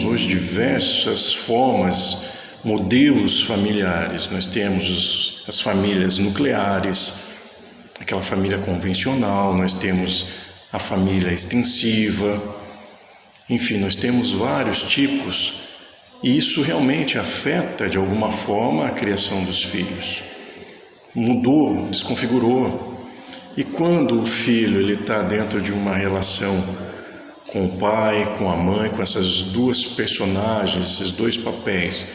hoje diversas formas, modelos familiares. Nós temos as famílias nucleares, aquela família convencional, nós temos a família extensiva, enfim, nós temos vários tipos e isso realmente afeta de alguma forma a criação dos filhos. Mudou, desconfigurou. E quando o filho está dentro de uma relação com o pai, com a mãe, com essas duas personagens, esses dois papéis,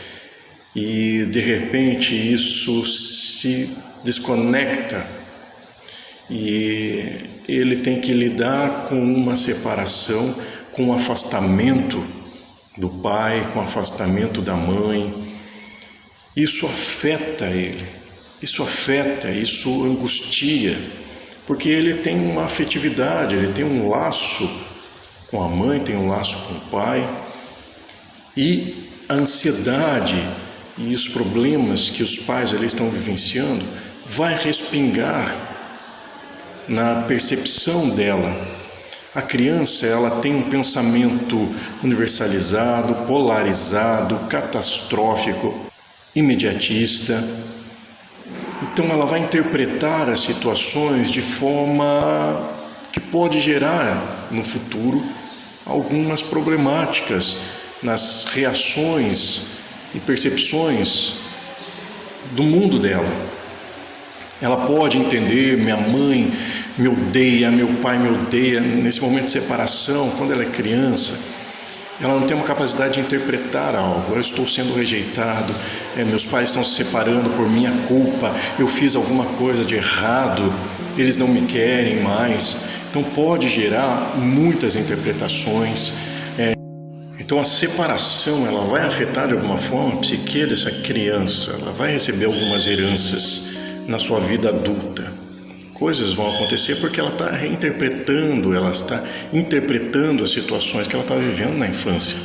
e de repente isso se desconecta e ele tem que lidar com uma separação, com um afastamento do pai, com o afastamento da mãe. Isso afeta ele, isso angustia, porque ele tem uma afetividade, ele tem um laço com a mãe, tem um laço com o pai, e a ansiedade e os problemas que os pais ali estão vivenciando vai respingar na percepção dela. A criança, ela tem um pensamento universalizado, polarizado, catastrófico, imediatista. Então ela vai interpretar as situações de forma que pode gerar no futuro algumas problemáticas nas reações e percepções do mundo dela. Ela pode entender: minha mãe me odeia, meu pai me odeia. Nesse momento de separação, quando ela é criança, ela não tem uma capacidade de interpretar algo. Eu estou sendo rejeitado, meus pais estão se separando por minha culpa, eu fiz alguma coisa de errado, eles não me querem mais. Então pode gerar muitas interpretações. Então a separação, ela vai afetar de alguma forma a psique dessa criança, ela vai receber algumas heranças na sua vida adulta. Coisas vão acontecer porque ela está reinterpretando, ela está interpretando as situações que ela está vivendo na infância.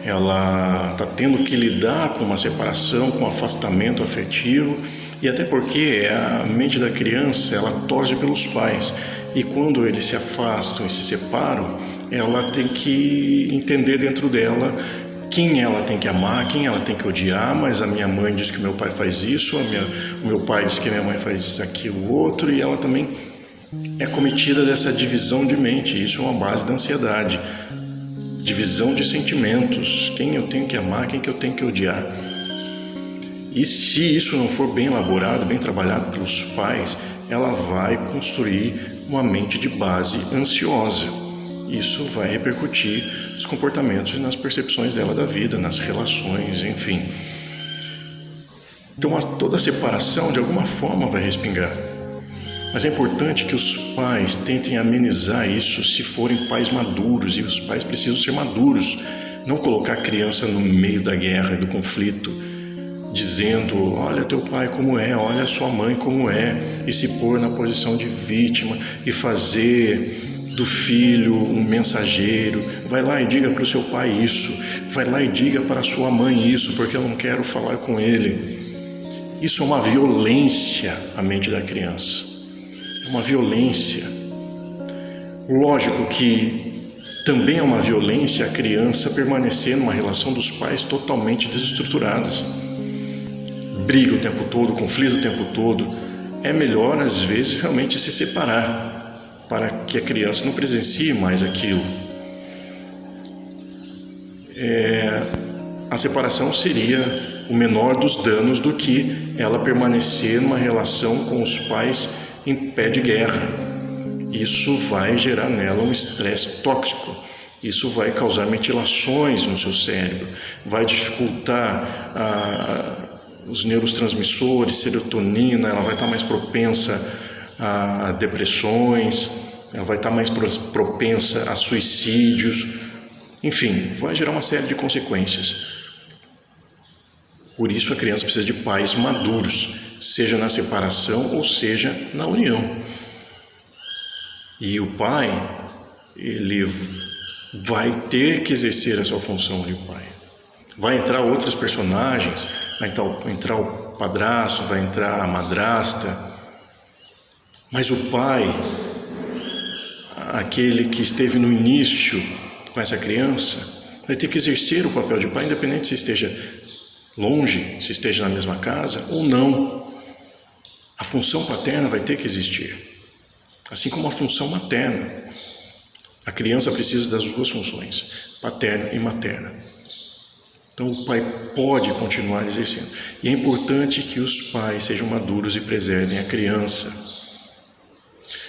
Ela está tendo que lidar com uma separação, com um afastamento afetivo, e até porque a mente da criança, ela torce pelos pais, e quando eles se afastam e se separam, ela tem que entender dentro dela quem ela tem que amar, quem ela tem que odiar. Mas a minha mãe diz que meu pai faz isso, o meu pai diz que minha mãe faz aquilo outro, e ela também é cometida dessa divisão de mente. Isso é uma base da ansiedade, divisão de sentimentos, quem eu tenho que amar, quem que eu tenho que odiar. E se isso não for bem elaborado, bem trabalhado pelos pais, ela vai construir uma mente de base ansiosa. Isso vai repercutir nos comportamentos e nas percepções dela da vida, nas relações, enfim. Então toda separação de alguma forma vai respingar. Mas é importante que os pais tentem amenizar isso se forem pais maduros, e os pais precisam ser maduros, não colocar a criança no meio da guerra e do conflito, dizendo: olha teu pai como é, olha sua mãe como é, e se pôr na posição de vítima e fazer do filho um mensageiro. Vai lá e diga para o seu pai isso, vai lá e diga para a sua mãe isso, porque eu não quero falar com ele. Isso é uma violência à mente da criança, é uma violência. Lógico que também é uma violência a criança permanecer numa relação dos pais totalmente desestruturadas, briga o tempo todo, conflito o tempo todo. É melhor às vezes realmente se separar, para que a criança não presencie mais aquilo. A separação seria o menor dos danos do que ela permanecer numa relação com os pais em pé de guerra. Isso vai gerar nela um estresse tóxico, isso vai causar metilações no seu cérebro, vai dificultar os neurotransmissores, serotonina, ela vai estar mais propensa a depressões, ela vai estar mais propensa a suicídios, enfim, vai gerar uma série de consequências. Por isso a criança precisa de pais maduros, seja na separação ou seja na união. E o pai, ele vai ter que exercer a sua função de pai. Vai entrar outros personagens, vai entrar o padrasto, vai entrar a madrasta, mas o pai, aquele que esteve no início com essa criança, vai ter que exercer o papel de pai, independente se esteja longe, se esteja na mesma casa ou não. A função paterna vai ter que existir, assim como a função materna. A criança precisa das duas funções, paterna e materna. Então o pai pode continuar exercendo. E é importante que os pais sejam maduros e preservem a criança.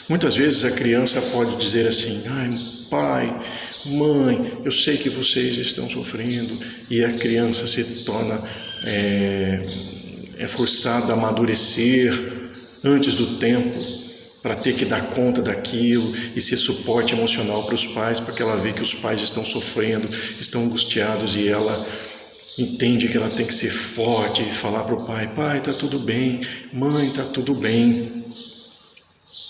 Muitas vezes a criança pode dizer assim: ai, pai, mãe, eu sei que vocês estão sofrendo. E a criança se torna forçada a amadurecer antes do tempo, para ter que dar conta daquilo e ser suporte emocional para os pais, porque ela vê que os pais estão sofrendo, estão angustiados, e ela entende que ela tem que ser forte e falar para o pai: pai, está tudo bem, mãe, está tudo bem.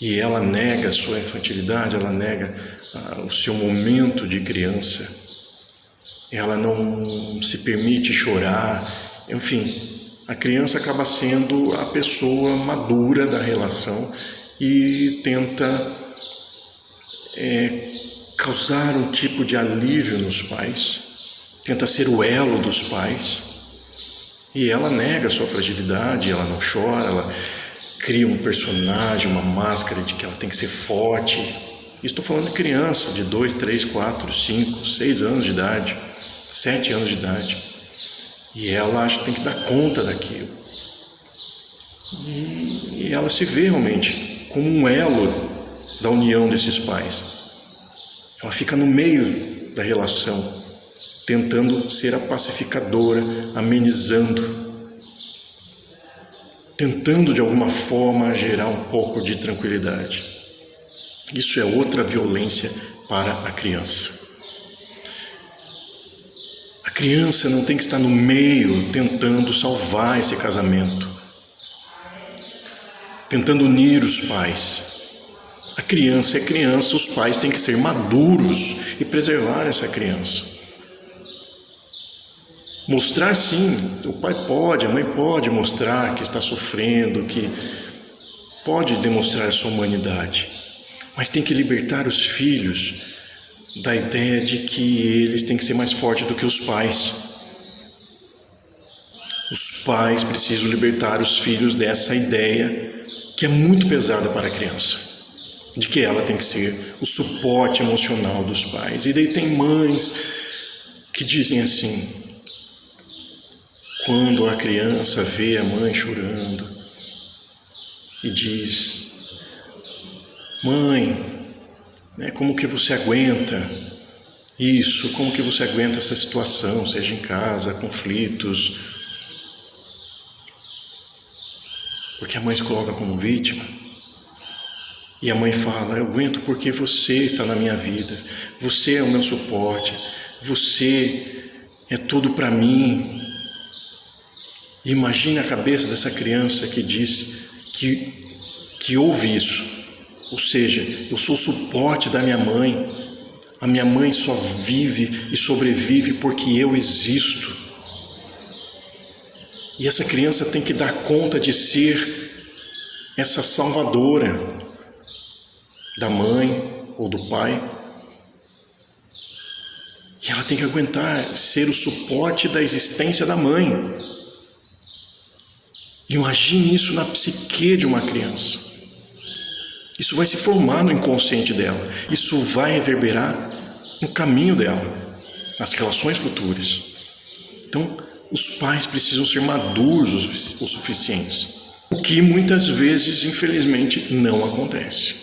E ela nega a sua infantilidade, ela nega o seu momento de criança, ela não se permite chorar, enfim, a criança acaba sendo a pessoa madura da relação e tenta causar um tipo de alívio nos pais, tenta ser o elo dos pais, e ela nega a sua fragilidade, ela não chora, ela cria um personagem, uma máscara de que ela tem que ser forte. Estou falando de criança de 2, 3, 4, 5, 6 anos de idade, 7 anos de idade, e ela acha que tem que dar conta daquilo, e ela se vê realmente como um elo da união desses pais. Ela fica no meio da relação, tentando ser a pacificadora, amenizando, tentando de alguma forma gerar um pouco de tranquilidade. Isso é outra violência para a criança. A criança não tem que estar no meio tentando salvar esse casamento, tentando unir os pais. A criança é criança, os pais têm que ser maduros e preservar essa criança. Mostrar, sim, o pai pode, a mãe pode mostrar que está sofrendo, que pode demonstrar a sua humanidade, mas tem que libertar os filhos da ideia de que eles têm que ser mais fortes do que os pais. Os pais precisam libertar os filhos dessa ideia que é muito pesada para a criança, de que ela tem que ser o suporte emocional dos pais. E daí tem mães que dizem assim: quando a criança vê a mãe chorando e diz: mãe, como que você aguenta isso? Como que você aguenta essa situação, seja em casa, conflitos? Porque a mãe se coloca como vítima. E a mãe fala: eu aguento porque você está na minha vida, você é o meu suporte, você é tudo para mim. Imagine a cabeça dessa criança que diz que ouve isso, ou seja, eu sou o suporte da minha mãe, a minha mãe só vive e sobrevive porque eu existo. E essa criança tem que dar conta de ser essa salvadora da mãe ou do pai, e ela tem que aguentar ser o suporte da existência da mãe. Imagine isso na psique de uma criança. Isso vai se formar no inconsciente dela. Isso vai reverberar no caminho dela, nas relações futuras. Então, os pais precisam ser maduros o suficientes, o que muitas vezes, infelizmente, não acontece.